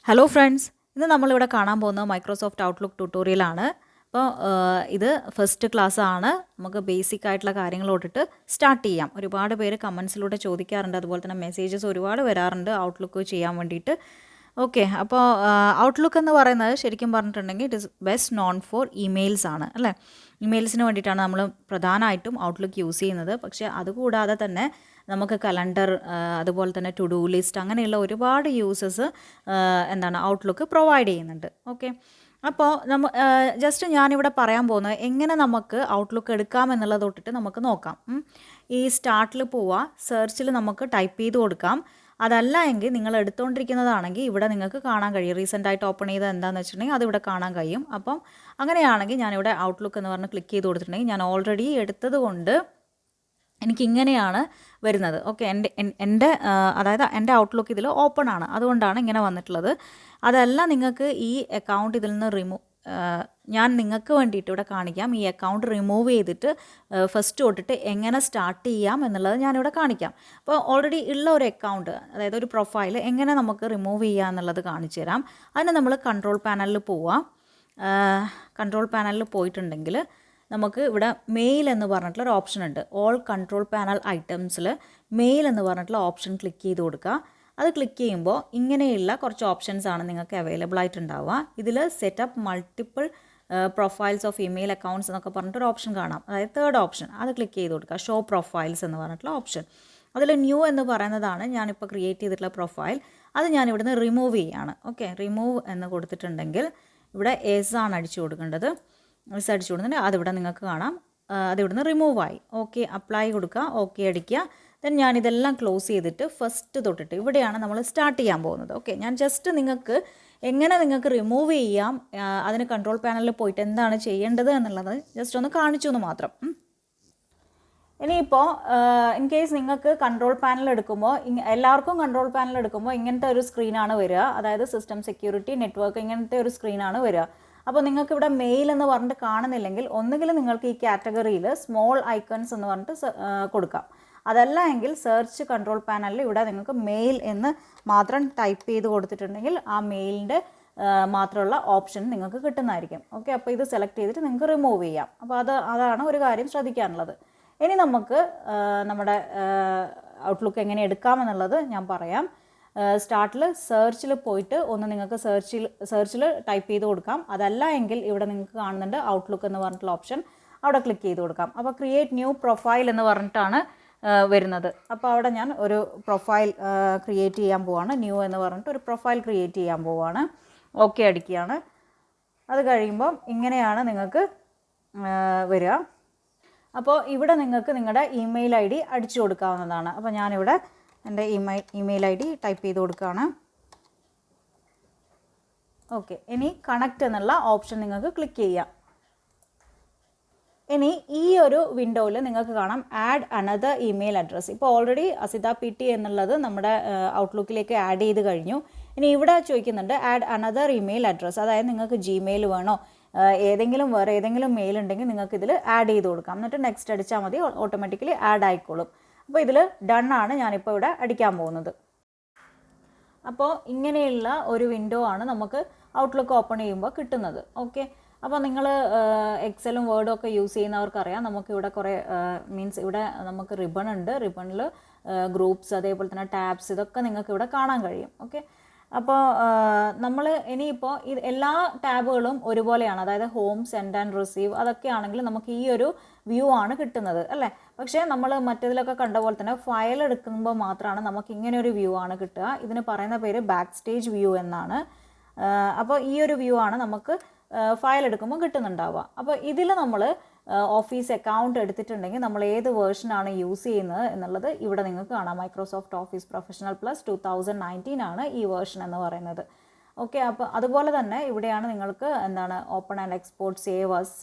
Hello friends, ഇന്ന് നമ്മളിവിടെ കാണാൻ പോകുന്നത് മൈക്രോസോഫ്റ്റ് ഔട്ട്ലുക്ക് ട്യൂട്ടോറിയലാണ്. അപ്പോൾ ഇത് ഫസ്റ്റ് ക്ലാസ് ആണ്. നമുക്ക് ബേസിക് ആയിട്ടുള്ള കാര്യങ്ങൾ തൊട്ടിട്ട് സ്റ്റാർട്ട് ചെയ്യാം. ഒരുപാട് പേര് കമൻസിലൂടെ ചോദിക്കാറുണ്ട്, അതുപോലെ തന്നെ മെസ്സേജസ് ഒരുപാട് വരാറുണ്ട് ഔട്ട്ലുക്ക് ചെയ്യാൻ വേണ്ടിയിട്ട്. ഓക്കെ, അപ്പോൾ ഔട്ട്ലുക്ക് എന്ന് പറയുന്നത് ശരിക്കും പറഞ്ഞിട്ടുണ്ടെങ്കിൽ it is best known for emails ആണ്, അല്ലേ? ഇമെയിൽസിന് വേണ്ടിയിട്ടാണ് നമ്മൾ പ്രധാനമായിട്ടും ഔട്ട്ലുക്ക് യൂസ് ചെയ്യുന്നത്. പക്ഷേ അതുകൂടാതെ തന്നെ നമുക്ക് കലണ്ടർ, അതുപോലെ തന്നെ ടു ഡു ലിസ്റ്റ്, അങ്ങനെയുള്ള ഒരുപാട് യൂസസ് ഔട്ട്ലുക്ക് പ്രൊവൈഡ് ചെയ്യുന്നുണ്ട്. ഓക്കെ, അപ്പോൾ ജസ്റ്റ് ഞാനിവിടെ പറയാൻ പോകുന്നത് എങ്ങനെ നമുക്ക് ഔട്ട്ലുക്ക് എടുക്കാം എന്നുള്ളത് തൊട്ടിട്ട് നമുക്ക് നോക്കാം. ഈ സ്റ്റാർട്ടിൽ പോവുക, സെർച്ചിൽ നമുക്ക് ടൈപ്പ് ചെയ്ത് കൊടുക്കാം. അതല്ല എങ്കിൽ നിങ്ങൾ എടുത്തുകൊണ്ടിരിക്കുന്നതാണെങ്കിൽ ഇവിടെ നിങ്ങൾക്ക് കാണാൻ കഴിയും. റീസെൻ്റായിട്ട് ഓപ്പൺ ചെയ്ത് എന്താണെന്ന് വെച്ചിട്ടുണ്ടെങ്കിൽ അതിവിടെ കാണാൻ കഴിയും. അപ്പം അങ്ങനെയാണെങ്കിൽ ഞാനിവിടെ ഔട്ട്ലുക്ക് എന്ന് പറഞ്ഞ് ക്ലിക്ക് ചെയ്ത് കൊടുത്തിട്ടുണ്ടെങ്കിൽ ഞാൻ ഓൾറെഡി എടുത്തത് കൊണ്ട് എനിക്കിങ്ങനെയാണ് വരുന്നത്. ഓക്കെ, അതായത് എൻ്റെ ഔട്ട്ലുക്ക് ഇതിൽ ഓപ്പൺ ആണ്, അതുകൊണ്ടാണ് ഇങ്ങനെ വന്നിട്ടുള്ളത്. അതല്ല, നിങ്ങൾക്ക് ഈ അക്കൗണ്ട് ഇതിൽ നിന്ന് ഞാൻ നിങ്ങൾക്ക് വേണ്ടിയിട്ട് ഇവിടെ കാണിക്കാം. ഈ അക്കൗണ്ട് റിമൂവ് ചെയ്തിട്ട് ഫസ്റ്റ് തൊട്ടിട്ട് എങ്ങനെ സ്റ്റാർട്ട് ചെയ്യാം എന്നുള്ളത് ഞാനിവിടെ കാണിക്കാം. അപ്പോൾ ഓൾറെഡി ഉള്ള ഒരു അക്കൗണ്ട്, അതായത് ഒരു പ്രൊഫൈൽ എങ്ങനെ നമുക്ക് റിമൂവ് ചെയ്യാം എന്നുള്ളത് കാണിച്ചു തരാം. അതിന് നമ്മൾ കൺട്രോൾ പാനലിൽ പോവാം. കൺട്രോൾ പാനലിൽ പോയിട്ടുണ്ടെങ്കിൽ നമുക്ക് ഇവിടെ മെയിൽ എന്ന് പറഞ്ഞിട്ടുള്ളൊരു ഓപ്ഷൻ ഉണ്ട്. ഓൾ കൺട്രോൾ പാനൽ ഐറ്റംസിൽ മെയിൽ എന്ന് പറഞ്ഞിട്ടുള്ള ഓപ്ഷൻ ക്ലിക്ക് ചെയ്ത് കൊടുക്കുക. അത് ക്ലിക്ക് ചെയ്യുമ്പോൾ ഇങ്ങനെയുള്ള കുറച്ച് ഓപ്ഷൻസ് ആണ് നിങ്ങൾക്ക് അവൈലബിൾ ആയിട്ടുണ്ടാവുക. ഇതിൽ setup multiple profiles of email accounts എന്നൊക്കെ പറഞ്ഞിട്ടൊരു ഓപ്ഷൻ കാണാം. അതായത് തേർഡ് ഓപ്ഷൻ, അത് ക്ലിക്ക് ചെയ്ത് കൊടുക്കുക. ഷോ പ്രൊഫൈൽസ് എന്ന് പറഞ്ഞിട്ടുള്ള ഓപ്ഷൻ. അതിൽ ന്യൂ എന്ന് പറയുന്നതാണ് ഞാനിപ്പോൾ ക്രിയേറ്റ് ചെയ്തിട്ടുള്ള പ്രൊഫൈൽ. അത് ഞാൻ ഇവിടുന്ന് റിമൂവ് ചെയ്യുകയാണ്. ഓക്കെ, റിമൂവ് എന്ന് കൊടുത്തിട്ടുണ്ടെങ്കിൽ ഇവിടെ എസ് ആണ് അടിച്ചു കൊടുക്കേണ്ടത്. എസ് അടിച്ചു കൊടുത്തിട്ടുണ്ടെങ്കിൽ അതിവിടെ നിങ്ങൾക്ക് കാണാം. അതിവിടുന്ന് റിമൂവ് ആയി. ഓക്കെ, അപ്ലൈ കൊടുക്കുക, ഓക്കെ അടിക്കുക. ദെൻ ഞാനിതെല്ലാം ക്ലോസ് ചെയ്തിട്ട് ഫസ്റ്റ് തൊട്ടിട്ട് ഇവിടെയാണ് നമ്മൾ സ്റ്റാർട്ട് ചെയ്യാൻ പോകുന്നത്. ഓക്കെ, ഞാൻ ജസ്റ്റ് നിങ്ങൾക്ക് റിമൂവ് ചെയ്യാം, അതിന് കൺട്രോൾ പാനലിൽ പോയിട്ട് എന്താണ് ചെയ്യേണ്ടത് എന്നുള്ളത് ജസ്റ്റ് ഒന്ന് കാണിച്ചു എന്ന് മാത്രം. ഇനിയിപ്പോൾ ഇൻ കേസ് നിങ്ങൾക്ക് കൺട്രോൾ പാനൽ എടുക്കുമ്പോൾ, എല്ലാവർക്കും കൺട്രോൾ പാനൽ എടുക്കുമ്പോൾ ഇങ്ങനത്തെ ഒരു സ്ക്രീനാണ് വരിക. അതായത് സിസ്റ്റം സെക്യൂരിറ്റി, നെറ്റ്വർക്ക്, ഇങ്ങനത്തെ ഒരു സ്ക്രീനാണ് വരിക. അപ്പോൾ നിങ്ങൾക്ക് ഇവിടെ മെയിൽ എന്ന് പറഞ്ഞിട്ട് കാണുന്നില്ലെങ്കിൽ ഒന്നുകിൽ നിങ്ങൾക്ക് ഈ കാറ്റഗറിയിൽ സ്മോൾ ഐക്കൺസ് എന്ന് പറഞ്ഞിട്ട് കൊടുക്കാം. അതല്ല എങ്കിൽ സെർച്ച് കൺട്രോൾ പാനലിൽ ഇവിടെ നിങ്ങൾക്ക് മെയിൽ എന്ന് മാത്രം ടൈപ്പ് ചെയ്ത് കൊടുത്തിട്ടുണ്ടെങ്കിൽ ആ മെയിലിൻ്റെ മാത്രമുള്ള ഓപ്ഷൻ നിങ്ങൾക്ക് കിട്ടുന്നതായിരിക്കും. ഓക്കെ, അപ്പോൾ ഇത് സെലക്ട് ചെയ്തിട്ട് നിങ്ങൾക്ക് റിമൂവ് ചെയ്യാം. അപ്പോൾ അതാണ് ഒരു കാര്യം ശ്രദ്ധിക്കാനുള്ളത്. ഇനി നമുക്ക് നമ്മുടെ ഔട്ട്ലുക്ക് എങ്ങനെ എടുക്കാമെന്നുള്ളത് ഞാൻ പറയാം. സ്റ്റാർട്ടിൽ സെർച്ചിൽ പോയിട്ട് നിങ്ങൾക്ക് സെർച്ചിൽ ടൈപ്പ് ചെയ്ത് കൊടുക്കാം. അതല്ല എങ്കിൽ ഇവിടെ നിങ്ങൾക്ക് കാണുന്നുണ്ട് ഔട്ട്ലുക്ക് എന്ന് പറഞ്ഞിട്ടുള്ള ഓപ്ഷൻ, അവിടെ ക്ലിക്ക് ചെയ്ത് കൊടുക്കാം. അപ്പോൾ ക്രിയേറ്റ് ന്യൂ പ്രൊഫൈൽ എന്ന് പറഞ്ഞിട്ടാണ് വരുന്നത്. അപ്പോൾ അവിടെ ഞാൻ ഒരു പ്രൊഫൈൽ ക്രിയേറ്റ് ചെയ്യാൻ പോവാണ്. ന്യൂ എന്ന് പറഞ്ഞിട്ട് ഒരു പ്രൊഫൈൽ ക്രിയേറ്റ് ചെയ്യാൻ പോവാണ്. ഓക്കെ അടിക്കുകയാണ്. അത് കഴിയുമ്പം ഇങ്ങനെയാണ് നിങ്ങൾക്ക് വരിക. അപ്പോൾ ഇവിടെ നിങ്ങൾക്ക് നിങ്ങളുടെ ഇമെയിൽ ഐ ഡി അടിച്ചു കൊടുക്കാവുന്നതാണ്. അപ്പോൾ ഞാനിവിടെ എൻ്റെ ഇമെയിൽ ഐ ഡി ടൈപ്പ് ചെയ്ത് കൊടുക്കുകയാണ്. ഓക്കെ, ഇനി കണക്റ്റ് എന്നുള്ള ഓപ്ഷൻ നിങ്ങൾക്ക് ക്ലിക്ക് ചെയ്യാം. ഇനി ഈ ഒരു വിൻഡോയിൽ നിങ്ങൾക്ക് കാണാം ആഡ് അനദർ ഇമെയിൽ അഡ്രസ്സ്. ഇപ്പോൾ ഓൾറെഡി അസിത പി ടി എന്നുള്ളത് നമ്മുടെ ഔട്ട്ലുക്കിലേക്ക് ആഡ് ചെയ്ത് കഴിഞ്ഞു. ഇനി ഇവിടെ ചോദിക്കുന്നുണ്ട് ആഡ് അനദർ ഇമെയിൽ അഡ്രസ്സ്. അതായത് നിങ്ങൾക്ക് ജിമെയിൽ വേണോ, വേറെ ഏതെങ്കിലും മെയിൽ ഉണ്ടെങ്കിൽ നിങ്ങൾക്ക് ഇതിൽ ആഡ് ചെയ്ത് കൊടുക്കാം. എന്നിട്ട് നെക്സ്റ്റ് അടിച്ചാൽ മതി, ഓട്ടോമാറ്റിക്കലി ആഡ് ആയിക്കോളും. അപ്പോൾ ഇതിൽ ഡൺ ആണ് ഞാനിപ്പോൾ ഇവിടെ അടിക്കാൻ പോകുന്നത്. അപ്പോൾ ഇങ്ങനെയുള്ള ഒരു വിൻഡോ ആണ് നമുക്ക് ഔട്ട്ലുക്ക് ഓപ്പൺ ചെയ്യുമ്പോൾ കിട്ടുന്നത്. ഓക്കെ, അപ്പോൾ നിങ്ങൾ എക്സലും വേർഡും ഒക്കെ യൂസ് ചെയ്യുന്നവർക്കറിയാം, നമുക്കിവിടെ കുറേ ഇവിടെ നമുക്ക് റിബൺ ഉണ്ട്. റിബണിൽ ഗ്രൂപ്പ്സ്, അതേപോലെ തന്നെ ടാബ്സ്, ഇതൊക്കെ നിങ്ങൾക്ക് ഇവിടെ കാണാൻ കഴിയും. ഓക്കെ, അപ്പോൾ നമ്മൾ ഇനിയിപ്പോൾ എല്ലാ ടാബുകളും ഒരുപോലെയാണ്. അതായത് ഹോം, സെൻഡ് ആൻഡ് റിസീവ്, അതൊക്കെ ആണെങ്കിൽ നമുക്ക് ഈ ഒരു വ്യൂ ആണ് കിട്ടുന്നത്, അല്ലേ? പക്ഷേ നമ്മൾ മറ്റേതിലൊക്കെ കണ്ട പോലെ തന്നെ ഫയൽ എടുക്കുമ്പോൾ മാത്രമാണ് നമുക്ക് ഇങ്ങനെ ഒരു വ്യൂ ആണ് കിട്ടുക. ഇതിന് പറയുന്ന പേര് ബാക്ക്സ്റ്റേജ് വ്യൂ എന്നാണ്. അപ്പോൾ ഈ ഒരു വ്യൂ ആണ് നമുക്ക് ഫയൽ എടുക്കുമ്പോൾ കിട്ടുന്നുണ്ടാവുക. അപ്പോൾ ഇതിൽ നമ്മൾ ഓഫീസ് അക്കൗണ്ട് എടുത്തിട്ടുണ്ടെങ്കിൽ നമ്മൾ ഏത് വേർഷനാണ് യൂസ് ചെയ്യുന്നത് എന്നുള്ളത് ഇവിടെ നിങ്ങൾക്ക് കാണാം. മൈക്രോസോഫ്റ്റ് ഓഫീസ് പ്രൊഫഷണൽ പ്ലസ് 2019 ആണ് ഈ വേർഷൻ എന്ന് പറയുന്നത്. ഓക്കെ, അപ്പോൾ അതുപോലെ തന്നെ ഇവിടെയാണ് നിങ്ങൾക്ക് open and export, save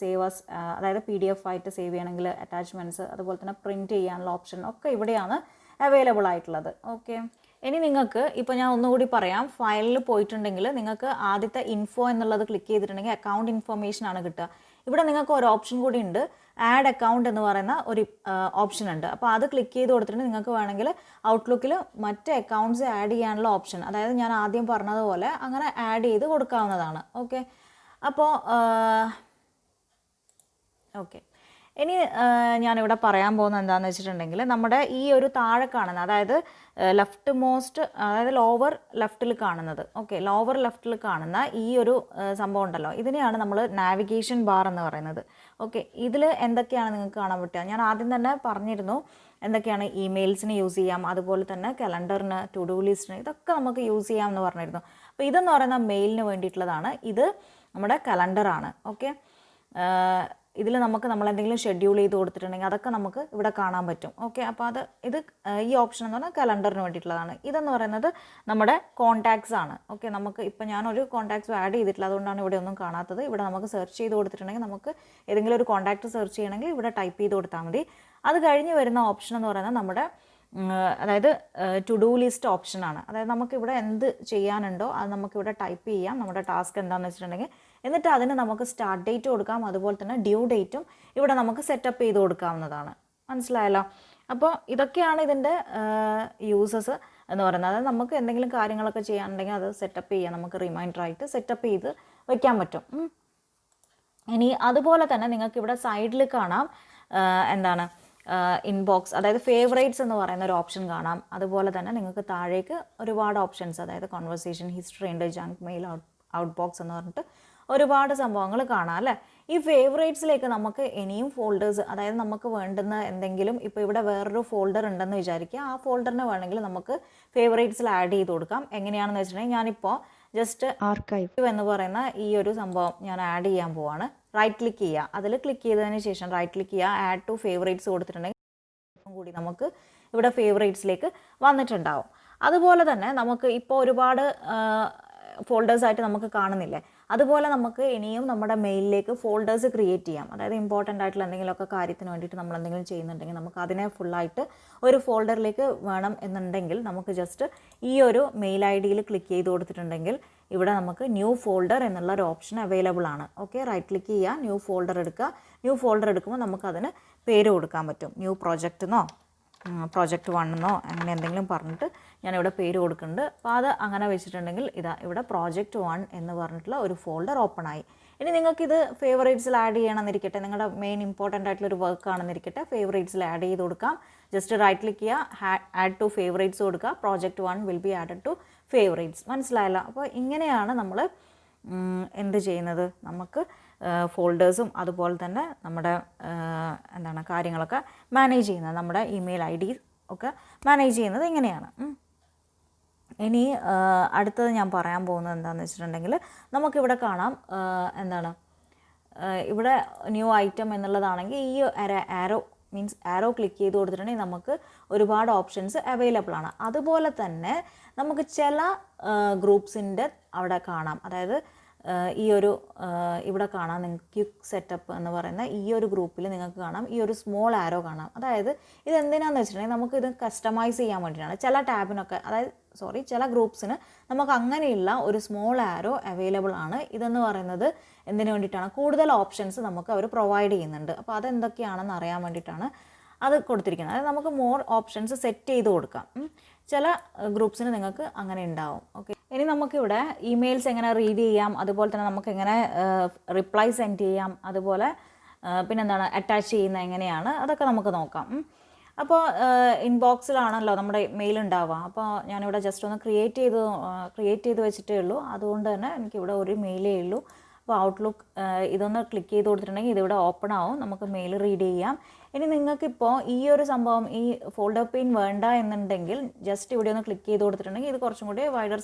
as, അതായത് PDF ആയിട്ട് സേവ് ചെയ്യണമെങ്കിൽ അറ്റാച്ച്മെൻറ്റ്സ്, അതുപോലെ തന്നെ പ്രിൻറ്റ് ചെയ്യാനുള്ള ഓപ്ഷൻ ഒക്കെ ഇവിടെയാണ് അവൈലബിൾ ആയിട്ടുള്ളത്. ഓക്കെ, ഇനി നിങ്ങൾക്ക് ഇപ്പോൾ ഞാൻ ഒന്നുകൂടി പറയാം, ഫയലിൽ പോയിട്ടുണ്ടെങ്കിൽ നിങ്ങൾക്ക് ആദ്യത്തെ ഇൻഫോ എന്നുള്ളത് ക്ലിക്ക് ചെയ്തിട്ടുണ്ടെങ്കിൽ അക്കൗണ്ട് ഇൻഫർമേഷൻ ആണ് കിട്ടുക. ഇവിടെ നിങ്ങൾക്ക് ഒരു ഓപ്ഷൻ കൂടി ഉണ്ട്, ആഡ് അക്കൗണ്ട് എന്ന് പറയുന്ന ഒരു ഓപ്ഷൻ ഉണ്ട്. അപ്പോൾ അത് ക്ലിക്ക് ചെയ്ത് കൊടുത്തിട്ടുണ്ടെങ്കിൽ നിങ്ങൾക്ക് വേണമെങ്കിൽ ഔട്ട്ലുക്കിൽ മറ്റ് അക്കൗണ്ട്സ് ആഡ് ചെയ്യാനുള്ള ഓപ്ഷൻ, അതായത് ഞാൻ ആദ്യം പറഞ്ഞതുപോലെ അങ്ങനെ ആഡ് ചെയ്ത് കൊടുക്കാവുന്നതാണ്. ഓക്കെ, അപ്പോൾ ഓക്കെ, ഇനി ഞാനിവിടെ പറയാൻ പോകുന്നത് എന്താണെന്ന് വെച്ചിട്ടുണ്ടെങ്കിൽ നമ്മുടെ ഈ ഒരു താഴെ കാണുന്ന, അതായത് ലെഫ്റ്റ് മോസ്റ്റ്, അതായത് ലോവർ ലെഫ്റ്റിൽ കാണുന്നത്, ഓക്കെ, ലോവർ ലെഫ്റ്റിൽ കാണുന്ന ഈ ഒരു സംഭവം ഉണ്ടല്ലോ, ഇതിനെയാണ് നമ്മൾ നാവിഗേഷൻ ബാർ എന്ന് പറയുന്നത്. ഓക്കെ, ഇതിൽ എന്തൊക്കെയാണ് നിങ്ങൾക്ക് കാണാൻ പറ്റുക? ഞാൻ ആദ്യം തന്നെ പറഞ്ഞിരുന്നു എന്തൊക്കെയാണ്. ഇമെയിൽസിന് യൂസ് ചെയ്യാം, അതുപോലെ തന്നെ കലണ്ടറിന്, ടു ഡു ലിസ്റ്റിന്, ഇതൊക്കെ നമുക്ക് യൂസ് ചെയ്യാം എന്ന് പറഞ്ഞിരുന്നു. അപ്പോൾ ഇതെന്ന് പറയുന്ന മെയിലിന് വേണ്ടിയിട്ടുള്ളതാണ്, ഇത് നമ്മുടെ കലണ്ടറാണ്. ഓക്കെ, ഇതിൽ നമുക്ക് നമ്മളെന്തെങ്കിലും ഷെഡ്യൂൾ ചെയ്ത് കൊടുത്തിട്ടുണ്ടെങ്കിൽ അതൊക്കെ നമുക്ക് ഇവിടെ കാണാൻ പറ്റും. ഓക്കെ, അപ്പോൾ ഇത് ഈ ഓപ്ഷൻ എന്ന് പറഞ്ഞാൽ കലണ്ടറിന് വേണ്ടിയിട്ടുള്ളതാണ്. ഇതെന്ന് പറയുന്നത് നമ്മുടെ കോൺടാക്ട്സ് ആണ്. ഓക്കെ, നമുക്ക് ഇപ്പോൾ ഞാനൊരു കോൺടാക്ട്സ് ആഡ് ചെയ്തിട്ടില്ല, അതുകൊണ്ടാണ് ഇവിടെ ഒന്നും കാണാത്തത്. ഇവിടെ നമുക്ക് സെർച്ച് ചെയ്ത് കൊടുത്തിട്ടുണ്ടെങ്കിൽ നമുക്ക് ഏതെങ്കിലും ഒരു കോൺടാക്ട് സെർച്ച് ചെയ്യണമെങ്കിൽ ഇവിടെ ടൈപ്പ് ചെയ്ത് കൊടുത്താൽ മതി. അത് കഴിഞ്ഞ് വരുന്ന ഓപ്ഷൻ എന്ന് പറയുന്നത് നമ്മുടെ അതായത് ടു ഡു ലിസ്റ്റ് ഓപ്ഷനാണ്. അതായത് നമുക്കിവിടെ എന്ത് ചെയ്യാനുണ്ടോ അത് നമുക്കിവിടെ ടൈപ്പ് ചെയ്യാം, നമ്മുടെ ടാസ്ക് എന്താണെന്ന് വെച്ചിട്ടുണ്ടെങ്കിൽ. എന്നിട്ട് അതിന് നമുക്ക് സ്റ്റാർട്ട് ഡേറ്റ് കൊടുക്കാം, അതുപോലെ തന്നെ ഡ്യൂ ഡേറ്റും ഇവിടെ നമുക്ക് സെറ്റപ്പ് ചെയ്ത് കൊടുക്കാവുന്നതാണ്. മനസ്സിലായല്ലോ? അപ്പോൾ ഇതൊക്കെയാണ് ഇതിൻ്റെ യൂസസ് എന്ന് പറയുന്നത്. അതായത് നമുക്ക് എന്തെങ്കിലും കാര്യങ്ങളൊക്കെ ചെയ്യാനുണ്ടെങ്കിൽ അത് സെറ്റപ്പ് ചെയ്യാം, നമുക്ക് റിമൈൻഡറായിട്ട് സെറ്റപ്പ് ചെയ്ത് വയ്ക്കാൻ പറ്റും. ഇനി അതുപോലെ തന്നെ നിങ്ങൾക്ക് ഇവിടെ സൈഡിൽ കാണാം എന്താണ് ഇൻബോക്സ്, അതായത് ഫേവറേറ്റ്സ് എന്ന് പറയുന്ന ഒരു ഓപ്ഷൻ കാണാം. അതുപോലെ തന്നെ നിങ്ങൾക്ക് താഴേക്ക് ഒരുപാട് ഓപ്ഷൻസ്, അതായത് കോൺവെർസേഷൻ ഹിസ്റ്ററി ഉണ്ട്, ജങ്ക് മെയിൽ, ഔട്ട് ബോക്സ് എന്ന് പറഞ്ഞിട്ട് ഒരുപാട് സംഭവങ്ങൾ കാണാം അല്ലേ. ഈ ഫേവറേറ്റ്സിലേക്ക് നമുക്ക് ഇനിയും ഫോൾഡേഴ്സ്, അതായത് നമുക്ക് വേണ്ടുന്ന എന്തെങ്കിലും, ഇപ്പോൾ ഇവിടെ വേറൊരു ഫോൾഡർ ഉണ്ടെന്ന് വിചാരിക്കുക, ആ ഫോൾഡറിന് വേണമെങ്കിൽ നമുക്ക് ഫേവറേറ്റ്സിൽ ആഡ് ചെയ്ത് കൊടുക്കാം. എങ്ങനെയാണെന്ന് വെച്ചിട്ടുണ്ടെങ്കിൽ ഞാനിപ്പോൾ ജസ്റ്റ് ആർക്കൈവ് എന്ന് പറയുന്ന ഈ ഒരു സംഭവം ഞാൻ ആഡ് ചെയ്യാൻ പോവാണ്. റൈറ്റ് ക്ലിക്ക് ചെയ്യുക, അതിൽ ക്ലിക്ക് ചെയ്തതിന് ശേഷം റൈറ്റ് ക്ലിക്ക് ചെയ്യുക, ആഡ് ടു ഫേവറേറ്റ്സ് കൊടുത്തിട്ടുണ്ടെങ്കിൽ കൂടി നമുക്ക് ഇവിടെ ഫേവറേറ്റ്സിലേക്ക് വന്നിട്ടുണ്ടാവും. അതുപോലെ തന്നെ നമുക്ക് ഇപ്പോൾ ഒരുപാട് ഫോൾഡേഴ്സായിട്ട് നമുക്ക് കാണുന്നില്ലേ, അതുപോലെ നമുക്ക് ഇനിയും നമ്മുടെ മെയിലിലേക്ക് ഫോൾഡേഴ്സ് ക്രിയേറ്റ് ചെയ്യാം. അതായത് ഇമ്പോർട്ടൻ്റ് ആയിട്ടുള്ള എന്തെങ്കിലുമൊക്കെ കാര്യത്തിന് വേണ്ടിയിട്ട് നമ്മൾ എന്തെങ്കിലും ചെയ്യുന്നുണ്ടെങ്കിൽ നമുക്ക് അതിനെ ഫുള്ളായിട്ട് ഒരു ഫോൾഡറിലേക്ക് വേണം എന്നുണ്ടെങ്കിൽ നമുക്ക് ജസ്റ്റ് ഈ ഒരു മെയിൽ ഐ ഡിയിൽ ക്ലിക്ക് ചെയ്ത് കൊടുത്തിട്ടുണ്ടെങ്കിൽ ഇവിടെ നമുക്ക് ന്യൂ ഫോൾഡർ എന്നുള്ള ഒരു ഓപ്ഷൻ അവൈലബിൾ ആണ്. ഓക്കെ, റൈറ്റ് ക്ലിക്ക് ചെയ്യുക, ന്യൂ ഫോൾഡർ എടുക്കുക. ന്യൂ ഫോൾഡർ എടുക്കുമ്പോൾ നമുക്കതിന് പേര് കൊടുക്കാൻ പറ്റും. ന്യൂ പ്രോജക്റ്റ് പ്രോജക്റ്റ് 1 അങ്ങനെ എന്തെങ്കിലും പറഞ്ഞിട്ട് ഞാനിവിടെ പേര് കൊടുക്കുന്നുണ്ട്. അപ്പോൾ അത് അങ്ങനെ വെച്ചിട്ടുണ്ടെങ്കിൽ ഇതാ ഇവിടെ പ്രോജക്റ്റ് 1 എന്ന് പറഞ്ഞിട്ടുള്ള ഒരു ഫോൾഡർ ഓപ്പൺ ആയി. ഇനി നിങ്ങൾക്കിത് ഫേവറേറ്റ്സിൽ ആഡ് ചെയ്യണമെന്നിരിക്കട്ടെ, നിങ്ങളുടെ മെയിൻ ഇമ്പോർട്ടൻ്റ് ആയിട്ടുള്ളൊരു വർക്ക് ആണെന്നിരിക്കട്ടെ, ഫേവറേറ്റ്സിൽ ആഡ് ചെയ്ത് കൊടുക്കാം. ജസ്റ്റ് റൈറ്റ് ക്ലിക്ക് ചെയ്യുക, ആഡ് ടു ഫേവറേറ്റ്സ് കൊടുക്കുക, project 1 will be added to favourites. മനസ്സിലായല്ലോ? അപ്പോൾ ഇങ്ങനെയാണ് നമ്മൾ എന്ത് ചെയ്യുന്നത്, നമുക്ക് ഫോൾഡേഴ്സും അതുപോലെ തന്നെ നമ്മുടെ എന്താണ് കാര്യങ്ങളൊക്കെ മാനേജ് ചെയ്യുന്നത്, നമ്മുടെ ഇമെയിൽ ഐ ഡി ഒക്കെ മാനേജ് ചെയ്യുന്നത് ഇങ്ങനെയാണ്. ഇനി അടുത്തത് ഞാൻ പറയാൻ പോകുന്നത് എന്താണെന്ന് വെച്ചിട്ടുണ്ടെങ്കിൽ നമുക്കിവിടെ കാണാം എന്താണ് ഇവിടെ ന്യൂ ഐറ്റം എന്നുള്ളതാണെങ്കിൽ ഈ ആരോ ക്ലിക്ക് ചെയ്ത് കൊടുത്തിട്ടുണ്ടെങ്കിൽ നമുക്ക് ഒരുപാട് ഓപ്ഷൻസ് അവൈലബിൾ ആണ്. അതുപോലെ തന്നെ നമുക്ക് ചില ഗ്രൂപ്പ്സിൻ്റെ അവിടെ കാണാം, അതായത് ഈ ഒരു ഇവിടെ കാണാം നിങ്ങൾക്ക് ക്വിക്ക് സെറ്റപ്പ് എന്ന് പറയുന്ന ഈ ഒരു ഗ്രൂപ്പിൽ നിങ്ങൾക്ക് കാണാം ഈ ഒരു സ്മോൾ ആരോ കാണാം. അതായത് ഇത് എന്തിനാണെന്ന് വെച്ചിട്ടുണ്ടെങ്കിൽ നമുക്കിത് കസ്റ്റമൈസ് ചെയ്യാൻ വേണ്ടിയിട്ടാണ്. ചില ടാബിനൊക്കെ, അതായത് ചില ഗ്രൂപ്പ്സിന് നമുക്ക് അങ്ങനെയുള്ള ഒരു സ്മോൾ ആരോ അവൈലബിൾ ആണ്. ഇതെന്ന് പറയുന്നത് എന്തിനു വേണ്ടിയിട്ടാണ്, കൂടുതൽ ഓപ്ഷൻസ് നമുക്ക് അവർ പ്രൊവൈഡ് ചെയ്യുന്നുണ്ട്. അപ്പോൾ അതെന്തൊക്കെയാണെന്ന് അറിയാൻ വേണ്ടിയിട്ടാണ് അത് കൊടുത്തിരിക്കുന്നത്. അതായത് നമുക്ക് മോർ ഓപ്ഷൻസ് സെറ്റ് ചെയ്ത് കൊടുക്കാം. ചില ഗ്രൂപ്പ്സിന് നിങ്ങൾക്ക് അങ്ങനെ ഉണ്ടാവും. ഓക്കെ, ഇനി നമുക്കിവിടെ ഇമെയിൽസ് എങ്ങനെ റീഡ് ചെയ്യാം, അതുപോലെ തന്നെ നമുക്ക് എങ്ങനെ റിപ്ലൈ സെൻഡ് ചെയ്യാം, അതുപോലെ പിന്നെന്താണ് അറ്റാച്ച് ചെയ്യുന്നത് എങ്ങനെയാണ്, അതൊക്കെ നമുക്ക് നോക്കാം. അപ്പോൾ ഇൻബോക്സിലാണല്ലോ നമ്മുടെ മെയിൽ ഉണ്ടാവുക. അപ്പോൾ ഞാനിവിടെ ജസ്റ്റ് ഒന്ന് ക്രിയേറ്റ് ചെയ്ത് വെച്ചിട്ടേ ഉള്ളൂ. അതുകൊണ്ട് തന്നെ എനിക്കിവിടെ ഒരു മെയിലേ ഉള്ളൂ. അപ്പോൾ ഔട്ട്ലുക്ക് ഇതൊന്ന് ക്ലിക്ക് ചെയ്ത് കൊടുത്തിട്ടുണ്ടെങ്കിൽ ഇതിവിടെ ഓപ്പൺ ആവും, നമുക്ക് മെയിൽ റീഡ് ചെയ്യാം. ഇനി നിങ്ങൾക്കിപ്പോൾ ഈ ഒരു സംഭവം ഈ ഫോൾഡർ പെയിൻ വേണ്ട എന്നുണ്ടെങ്കിൽ ജസ്റ്റ് ഇവിടെ ഒന്ന് ക്ലിക്ക് ചെയ്ത് കൊടുത്തിട്ടുണ്ടെങ്കിൽ ഇത് കുറച്ചും കൂടി വൈഡർ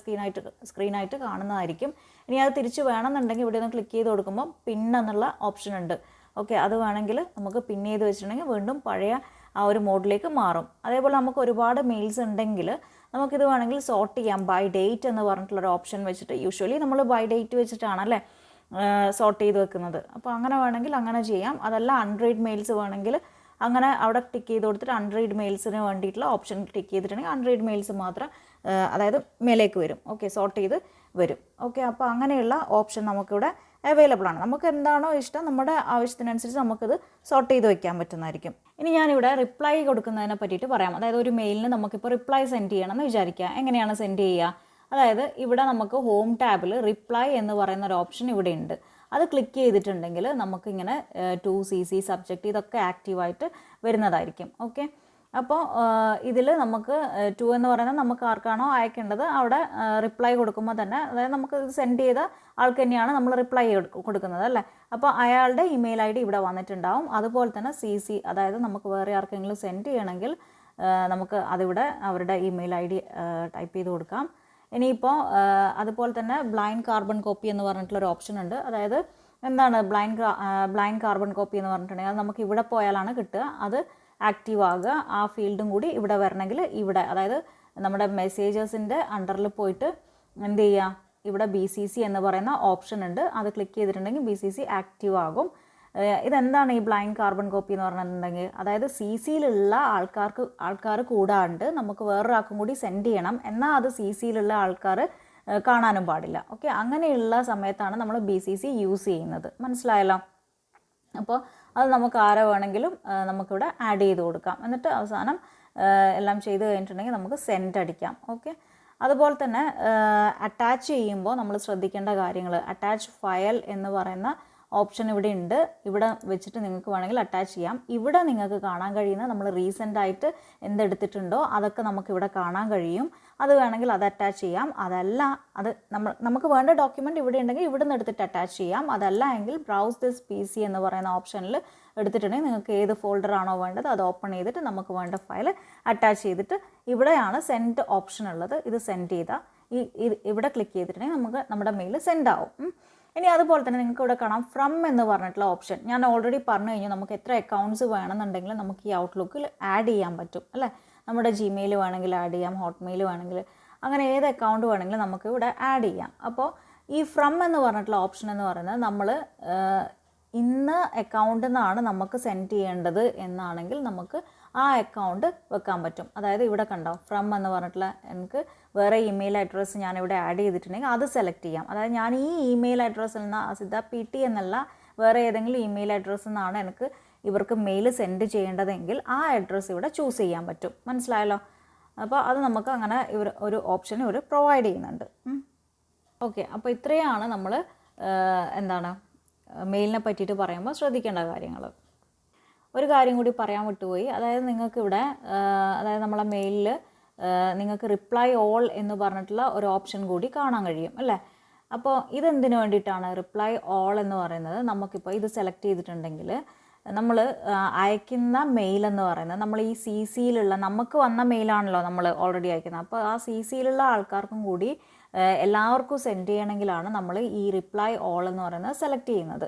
സ്ക്രീനായിട്ട് കാണുന്നതായിരിക്കും. ഇനി അത് തിരിച്ച് വേണമെന്നുണ്ടെങ്കിൽ ഇവിടെ ഒന്ന് ക്ലിക്ക് ചെയ്ത് കൊടുക്കുമ്പോൾ പിൻ എന്നുള്ള ഓപ്ഷൻ ഉണ്ട്. ഓക്കെ, അത് വേണമെങ്കിൽ നമുക്ക് പിൻ ചെയ്ത് വെച്ചിട്ടുണ്ടെങ്കിൽ വീണ്ടും പഴയ ആ ഒരു മോഡിലേക്ക് മാറും. അതേപോലെ നമുക്ക് ഒരുപാട് മെയിൽസ് ഉണ്ടെങ്കിൽ നമുക്കിത് വേണമെങ്കിൽ സോർട്ട് ചെയ്യാം. ബൈ ഡേറ്റ് എന്ന് പറഞ്ഞിട്ടുള്ളൊരു ഓപ്ഷൻ വെച്ചിട്ട്, യൂഷ്വലി നമ്മൾ ബൈ ഡേറ്റ് വെച്ചിട്ടാണല്ലേ സോർട്ട് ചെയ്ത് വെക്കുന്നത്. അപ്പോൾ അങ്ങനെ വേണമെങ്കിൽ അങ്ങനെ ചെയ്യാം. അതല്ല അൺറീഡ് മെയിൽസ് വേണമെങ്കിൽ അങ്ങനെ അവിടെ ടിക്ക് ചെയ്ത് കൊടുത്തിട്ട് അൺറീഡ് മെയിൽസിന് വേണ്ടിയിട്ടുള്ള ഓപ്ഷൻ ടിക്ക് ചെയ്തിട്ടുണ്ടെങ്കിൽ അൺറീഡ് മെയിൽസ് മാത്രം അതായത് മേലേക്ക് വരും. ഓക്കെ, സോർട്ട് ചെയ്ത് വരും. ഓക്കെ, അപ്പോൾ അങ്ങനെയുള്ള ഓപ്ഷൻ നമുക്കിവിടെ അവൈലബിൾ ആണ്. നമുക്ക് എന്താണോ ഇഷ്ടം നമ്മുടെ ആവശ്യത്തിനനുസരിച്ച് നമുക്കിത് സോർട്ട് ചെയ്ത് വെക്കാൻ പറ്റുന്നതായിരിക്കും. ഇനി ഞാനിവിടെ റിപ്ലൈ കൊടുക്കുന്നതിനെ പറ്റിയിട്ട് പറയാം. അതായത് ഒരു മെയിലിന് നമുക്കിപ്പോൾ റിപ്ലൈ സെൻഡ് ചെയ്യണമെന്ന് വിചാരിക്കുക. എങ്ങനെയാണ് സെൻഡ് ചെയ്യുക? അതായത് ഇവിടെ നമുക്ക് ഹോം ടാബിൽ റിപ്ലൈ എന്ന് പറയുന്ന ഒരു ഓപ്ഷൻ ഇവിടെ ഉണ്ട്. അത് ക്ലിക്ക് ചെയ്തിട്ടുണ്ടെങ്കിൽ നമുക്കിങ്ങനെ ടു CC സബ്ജക്റ്റ് ഇതൊക്കെ ആക്റ്റീവായിട്ട് വരുന്നതായിരിക്കും. ഓക്കെ, അപ്പോൾ ഇതിൽ നമുക്ക് 2 എന്ന് പറയുന്നത് നമുക്ക് ആർക്കാണോ അയക്കേണ്ടത് അവിടെ റിപ്ലൈ കൊടുക്കുമ്പോൾ തന്നെ, അതായത് നമുക്ക് ഇത് സെൻഡ് ചെയ്ത ആൾക്ക് തന്നെയാണ് നമ്മൾ റിപ്ലൈ കൊടുക്കുന്നത് അല്ലേ. അപ്പോൾ അയാളുടെ ഇമെയിൽ ID ഇവിടെ വന്നിട്ടുണ്ടാവും. അതുപോലെ തന്നെ CC, അതായത് നമുക്ക് വേറെ ആർക്കെങ്കിലും സെൻഡ് ചെയ്യണമെങ്കിൽ നമുക്ക് അതിവിടെ അവരുടെ ഇമെയിൽ ID ടൈപ്പ് ചെയ്ത് കൊടുക്കാം. ഇനിയിപ്പോൾ അതുപോലെ തന്നെ ബ്ലൈൻഡ് കാർബൺ കോപ്പി എന്ന് പറഞ്ഞിട്ടുള്ളൊരു ഓപ്ഷൻ ഉണ്ട്. അതായത് എന്താണ് ബ്ലൈൻഡ് കാർബൺ കോപ്പി എന്ന് പറഞ്ഞിട്ടുണ്ടെങ്കിൽ അത് നമുക്ക് ഇവിടെ പോയാലാണ് കിട്ടുക. അത് ആക്റ്റീവ് ആകുക. ആ ഫീൽഡും കൂടി ഇവിടെ വരണമെങ്കിൽ ഇവിടെ, അതായത് നമ്മുടെ മെസ്സേജസിൻ്റെ അണ്ടറിൽ പോയിട്ട് എന്ത് ചെയ്യുക, ഇവിടെ BCC എന്ന് പറയുന്ന ഓപ്ഷൻ ഉണ്ട്. അത് ക്ലിക്ക് ചെയ്തിട്ടുണ്ടെങ്കിൽ BCC ആക്റ്റീവ് ആകും. ഇതെന്താണ് ഈ ബ്ലൈൻഡ് കാർബൺ കോപ്പി എന്ന് പറഞ്ഞിട്ടുണ്ടെങ്കിൽ, അതായത് CCയിലുള്ള ആൾക്കാർ കൂടാണ്ട് നമുക്ക് വേറൊരാൾക്കും കൂടി സെൻഡ് ചെയ്യണം, എന്നാൽ അത് CCയിലുള്ള ആൾക്കാർ കാണാനും പാടില്ല. ഓക്കെ, അങ്ങനെയുള്ള സമയത്താണ് നമ്മൾ BCC യൂസ് ചെയ്യുന്നത്. മനസ്സിലായല്ലോ? അപ്പോൾ അത് നമുക്ക് ആരെ വേണമെങ്കിലും നമുക്കിവിടെ ആഡ് ചെയ്ത് കൊടുക്കാം. എന്നിട്ട് അവസാനം എല്ലാം ചെയ്ത് കഴിഞ്ഞിട്ടുണ്ടെങ്കിൽ നമുക്ക് സെൻഡ് അടിക്കാം. ഓക്കെ, അതുപോലെ തന്നെ അറ്റാച്ച് ചെയ്യുമ്പോൾ നമ്മൾ ശ്രദ്ധിക്കേണ്ട കാര്യങ്ങൾ, അറ്റാച്ച് ഫയൽ എന്ന് പറയുന്ന ഓപ്ഷൻ ഇവിടെ ഉണ്ട്. ഇവിടെ വെച്ചിട്ട് നിങ്ങൾക്ക് വേണമെങ്കിൽ അറ്റാച്ച് ചെയ്യാം. ഇവിടെ നിങ്ങൾക്ക് കാണാൻ കഴിയുന്ന നമ്മൾ റീസെൻ്റായിട്ട് എന്തെടുത്തിട്ടുണ്ടോ അതൊക്കെ നമുക്കിവിടെ കാണാൻ കഴിയും. അത് വേണമെങ്കിൽ അത് അറ്റാച്ച് ചെയ്യാം. അതല്ല, അത് നമുക്ക് വേണ്ട ഡോക്യുമെൻ്റ് ഇവിടെ ഉണ്ടെങ്കിൽ ഇവിടെ നിന്ന് എടുത്തിട്ട് അറ്റാച്ച് ചെയ്യാം. അതല്ല എങ്കിൽ ബ്രൗസ് ദിസ് PC എന്ന് പറയുന്ന ഓപ്ഷനിൽ എടുത്തിട്ടുണ്ടെങ്കിൽ നിങ്ങൾക്ക് ഏത് ഫോൾഡറാണോ വേണ്ടത് അത് ഓപ്പൺ ചെയ്തിട്ട് നമുക്ക് വേണ്ട ഫയൽ അറ്റാച്ച് ചെയ്തിട്ട് ഇവിടെയാണ് സെൻഡ് ഓപ്ഷൻ ഉള്ളത്. ഇത് സെൻഡ് ചെയ്താൽ ഇവിടെ ക്ലിക്ക് ചെയ്തിട്ടുണ്ടെങ്കിൽ നമുക്ക് നമ്മുടെ മെയിൽ സെൻഡ് ആവും. ഇനി അതുപോലെ തന്നെ നിങ്ങൾക്ക് ഇവിടെ കാണാം ഫ്രം എന്ന് പറഞ്ഞിട്ടുള്ള ഓപ്ഷൻ. ഞാൻ ഓൾറെഡി പറഞ്ഞു കഴിഞ്ഞു, നമുക്ക് എത്ര അക്കൗണ്ട്സ് വേണമെന്നുണ്ടെങ്കിൽ നമുക്ക് ഈ ഔട്ട്ലുക്കിൽ ആഡ് ചെയ്യാൻ പറ്റും അല്ലേ. നമ്മുടെ Gmail വേണമെങ്കിൽ ആഡ് ചെയ്യാം, ഹോട്ട്മെയിൽ വേണമെങ്കിൽ, അങ്ങനെ ഏത് അക്കൗണ്ട് വേണമെങ്കിലും നമുക്ക് ഇവിടെ ആഡ് ചെയ്യാം. അപ്പോൾ ഈ ഫ്രം എന്ന് പറഞ്ഞിട്ടുള്ള ഓപ്ഷൻ എന്ന് പറയുന്നത് നമ്മൾ ഇന്ന അക്കൗണ്ടിൽ നിന്നാണ് നമുക്ക് സെൻഡ് ചെയ്യേണ്ടത് എന്നാണെങ്കിൽ നമുക്ക് ആ അക്കൗണ്ട് വെക്കാൻ പറ്റും. അതായത് ഇവിടെ കണ്ടോ ഫ്രം എന്ന് പറഞ്ഞിട്ടുള്ള, എനിക്ക് വേറെ ഇമെയിൽ അഡ്രസ്സ് ഞാനിവിടെ ആഡ് ചെയ്തിട്ടുണ്ടെങ്കിൽ അത് സെലക്ട് ചെയ്യാം. അതായത് ഞാൻ ഈ ഇമെയിൽ അഡ്രസ്സിൽ നിന്ന് അസിത PT എന്നല്ല വേറെ ഏതെങ്കിലും ഇമെയിൽ അഡ്രസ്സിൽ നിന്നാണ് എനിക്ക് ഇവർക്ക് മെയിൽ സെൻഡ് ചെയ്യേണ്ടതെങ്കിൽ ആ അഡ്രസ്സ് ഇവിടെ ചൂസ് ചെയ്യാൻ പറ്റും. മനസ്സിലായല്ലോ? അപ്പോൾ അത് നമുക്ക് അങ്ങനെ ഒരു ഓപ്ഷൻ ഇവർ പ്രൊവൈഡ് ചെയ്യുന്നുണ്ട്. ഓക്കെ, അപ്പോൾ ഇത്രയാണ് നമ്മൾ എന്താണ് മെയിലിനെ പറ്റിയിട്ട് പറയുമ്പോൾ ശ്രദ്ധിക്കേണ്ട കാര്യങ്ങൾ. ഒരു കാര്യം കൂടി പറയാൻ വിട്ടുപോയി. അതായത് നിങ്ങൾക്കിവിടെ അതായത് നമ്മളെ മെയിലിൽ നിങ്ങൾക്ക് റിപ്ലൈ ഓൾ എന്ന് പറഞ്ഞിട്ടുള്ള ഒരു ഓപ്ഷൻ കൂടി കാണാൻ കഴിയും അല്ലേ. അപ്പോൾ ഇതെന്തിനു വേണ്ടിയിട്ടാണ് റിപ്ലൈ ഓൾ എന്ന് പറയുന്നത്? നമുക്കിപ്പോൾ ഇത് സെലക്ട് ചെയ്തിട്ടുണ്ടെങ്കിൽ നമ്മൾ അയക്കുന്ന മെയിൽ എന്ന് പറയുന്നത് നമ്മൾ ഈ CCയിലുള്ള നമുക്ക് വന്ന മെയിലാണല്ലോ നമ്മൾ ഓൾറെഡി അയക്കുന്നത്. അപ്പോൾ ആ CCയിലുള്ള ആൾക്കാർക്കും കൂടി എല്ലാവർക്കും സെൻഡ് ചെയ്യണമെങ്കിലാണ് നമ്മൾ ഈ റിപ്ലൈ ഓൾ എന്ന് പറയുന്നത് സെലക്ട് ചെയ്യുന്നത്.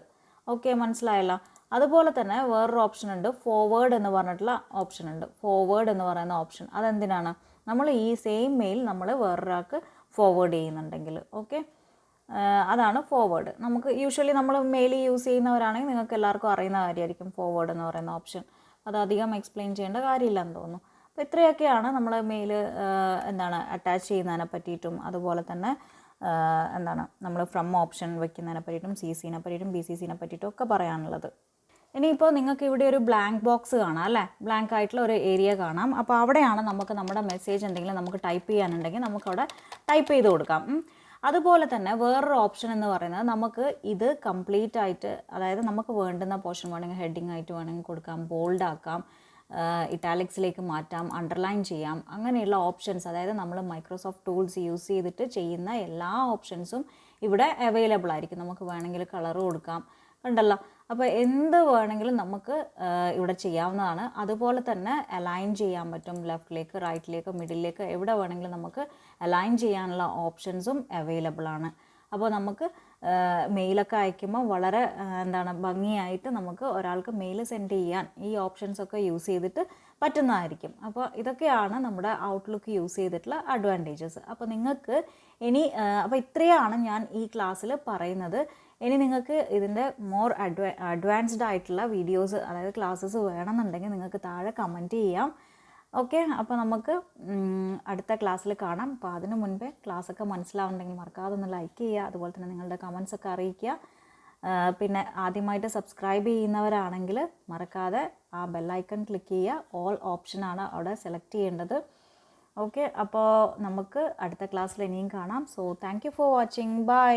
ഓക്കെ, മനസ്സിലായല്ലോ? അതുപോലെ തന്നെ വേറൊരു ഓപ്ഷൻ ഉണ്ട്, ഫോർവേഡ് എന്ന് പറഞ്ഞിട്ടുള്ള ഓപ്ഷൻ ഉണ്ട്. ഫോർവേഡ് എന്ന് പറയുന്ന ഓപ്ഷൻ അതെന്തിനാണ്? നമ്മൾ ഈ സെയിം മെയിൽ നമ്മൾ വേറൊരാൾക്ക് ഫോർവേഡ് ചെയ്യുന്നുണ്ടെങ്കിൽ, ഓക്കെ, അതാണ് ഫോർവേഡ്. നമുക്ക് യൂഷ്വലി നമ്മൾ മെയിൽ യൂസ് ചെയ്യുന്നവരാണെങ്കിൽ നിങ്ങൾക്ക് എല്ലാവർക്കും അറിയുന്ന കാര്യമായിരിക്കും ഫോർവേഡ് എന്ന് പറയുന്ന ഓപ്ഷൻ. അത് അധികം എക്സ്പ്ലെയിൻ ചെയ്യേണ്ട കാര്യമില്ലെന്ന് തോന്നുന്നു. അപ്പോൾ ഇത്രയൊക്കെയാണ് നമ്മൾ മെയിൽ എന്താണ് അറ്റാച്ച് ചെയ്യുന്നതിനെ പറ്റിയിട്ടും അതുപോലെ തന്നെ എന്താണ് നമ്മൾ ഫ്രം ഓപ്ഷൻ വെക്കുന്നതിനെ പറ്റിയിട്ടും CCനെ പറ്റിയിട്ടും BCCനെ പറ്റിയിട്ടും ഒക്കെ പറയാനുള്ളത്. ഇനിയിപ്പോൾ നിങ്ങൾക്ക് ഇവിടെ ഒരു ബ്ലാങ്ക് ബോക്സ് കാണാം അല്ലേ, ബ്ലാങ്ക് ആയിട്ടുള്ള ഒരു ഏരിയ കാണാം. അപ്പോൾ അവിടെയാണ് നമുക്ക് നമ്മുടെ മെസ്സേജ് എന്തെങ്കിലും നമുക്ക് ടൈപ്പ് ചെയ്യാനുണ്ടെങ്കിൽ നമുക്കവിടെ ടൈപ്പ് ചെയ്ത് കൊടുക്കാം. അതുപോലെ തന്നെ വേറൊരു ഓപ്ഷൻ എന്ന് പറയുന്നത് നമുക്ക് ഇത് കംപ്ലീറ്റ് ആയിട്ട്, അതായത് നമുക്ക് വേണ്ടുന്ന പോർഷൻ വേണമെങ്കിൽ ഹെഡിങ് ആയിട്ട് വേണമെങ്കിൽ കൊടുക്കാം, ബോൾഡ് ആക്കാം, ഇറ്റാലിക്സിലേക്ക് മാറ്റാം, അണ്ടർലൈൻ ചെയ്യാം, അങ്ങനെയുള്ള ഓപ്ഷൻസ്, അതായത് നമ്മൾ മൈക്രോസോഫ്റ്റ് ടൂൾസ് യൂസ് ചെയ്തിട്ട് ചെയ്യുന്ന എല്ലാ ഓപ്ഷൻസും ഇവിടെ അവൈലബിൾ ആയിരിക്കും. നമുക്ക് വേണമെങ്കിൽ കളർ കൊടുക്കാം, ഉണ്ടല്ലോ. അപ്പോൾ എന്ത് വേണമെങ്കിലും നമുക്ക് ഇവിടെ ചെയ്യാവുന്നതാണ്. അതുപോലെ തന്നെ അലൈൻ ചെയ്യാൻ പറ്റും, ലെഫ്റ്റിലേക്ക്, റൈറ്റിലേക്ക്, മിഡിലേക്ക്, എവിടെ വേണമെങ്കിലും നമുക്ക് അലൈൻ ചെയ്യാനുള്ള ഓപ്ഷൻസും അവൈലബിൾ ആണ്. അപ്പോൾ നമുക്ക് മെയിലൊക്കെ അയക്കുമ്പോൾ വളരെ എന്താണ് ഭംഗിയായിട്ട് നമുക്ക് ഒരാൾക്ക് മെയിൽ സെൻഡ് ചെയ്യാൻ ഈ ഓപ്ഷൻസൊക്കെ യൂസ് ചെയ്തിട്ട് പറ്റുന്നതായിരിക്കും. അപ്പോൾ ഇതൊക്കെയാണ് നമ്മുടെ ഔട്ട്ലുക്ക് യൂസ് ചെയ്തിട്ടുള്ള അഡ്വാൻറ്റേജസ്. അപ്പോൾ നിങ്ങൾക്ക് ഇനി അപ്പോൾ ഇത്രയാണ് ഞാൻ ഈ ക്ലാസ്സിൽ പറയുന്നത്. ഇനി നിങ്ങൾക്ക് ഇതിൻ്റെ മോർ അഡ്വാൻസ്ഡ് ആയിട്ടുള്ള വീഡിയോസ്, അതായത് ക്ലാസ്സസ് വേണമെന്നുണ്ടെങ്കിൽ നിങ്ങൾക്ക് താഴെ കമൻറ്റ് ചെയ്യാം. ഓക്കെ, അപ്പോൾ നമുക്ക് അടുത്ത ക്ലാസ്സിൽ കാണാം. അപ്പോൾ അതിന് മുൻപേ ക്ലാസ്സൊക്കെ മനസ്സിലാവുന്നുണ്ടെങ്കിൽ മറക്കാതെ ഒന്ന് ലൈക്ക് ചെയ്യുക, അതുപോലെ തന്നെ നിങ്ങളുടെ കമൻസൊക്കെ അറിയിക്കുക. പിന്നെ ആദ്യമായിട്ട് സബ്സ്ക്രൈബ് ചെയ്യുന്നവരാണെങ്കിൽ മറക്കാതെ ആ ബെല്ലൈക്കൺ ക്ലിക്ക് ചെയ്യുക. ഓൾ ഓപ്ഷനാണ് അവിടെ സെലക്ട് ചെയ്യേണ്ടത്. ഓക്കെ, അപ്പോൾ നമുക്ക് അടുത്ത ക്ലാസ്സിൽ ഇനിയും കാണാം. So thank you for watching. By.